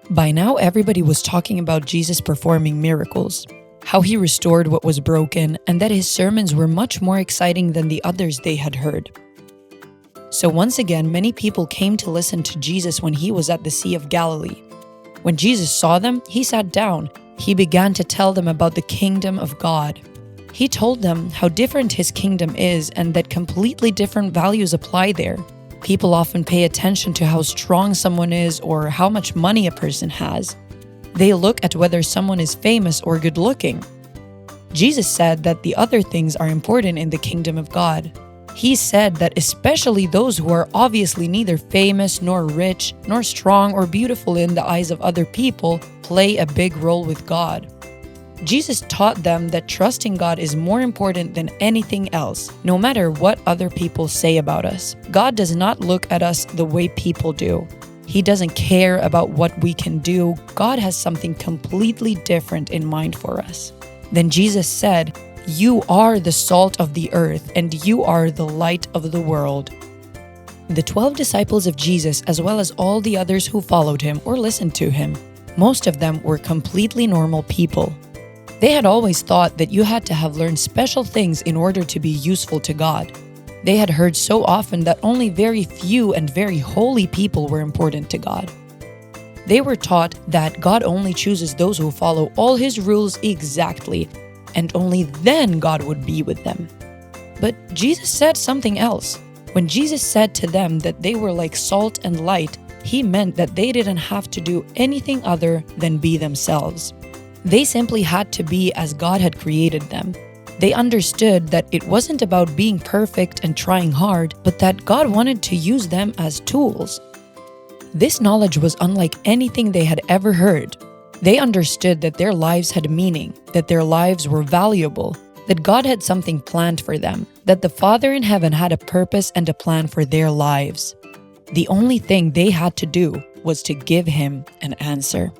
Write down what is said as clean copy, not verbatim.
By now, everybody was talking about Jesus performing miracles, how he restored what was broken, and that his sermons were much more exciting than the others they had heard. So once again, many people came to listen to Jesus when he was at the Sea of Galilee. When Jesus saw them, he sat down. He began to tell them about the kingdom of God. He told them how different his kingdom is and that completely different values apply there. People often pay attention to how strong someone is or how much money a person has. They look at whether someone is famous or good-looking. Jesus said that the other things are important in the kingdom of God. He said that especially those who are obviously neither famous nor rich nor strong or beautiful in the eyes of other people play a big role with God. Jesus taught them that trusting God is more important than anything else, no matter what other people say about us. God does not look at us the way people do. He doesn't care about what we can do. God has something completely different in mind for us. Then Jesus said, "You are the salt of the earth, and you are the light of the world." The 12 disciples of Jesus, as well as all the others who followed him or listened to him, most of them were completely normal people. They had always thought that you had to have learned special things in order to be useful to God. They had heard so often that only very few and very holy people were important to God. They were taught that God only chooses those who follow all his rules exactly, and only then God would be with them. But Jesus said something else. When Jesus said to them that they were like salt and light, he meant that they didn't have to do anything other than be themselves. They simply had to be as God had created them. They understood that it wasn't about being perfect and trying hard, but that God wanted to use them as tools. This knowledge was unlike anything they had ever heard. They understood that their lives had meaning, that their lives were valuable, that God had something planned for them, that the Father in heaven had a purpose and a plan for their lives. The only thing they had to do was to give him an answer.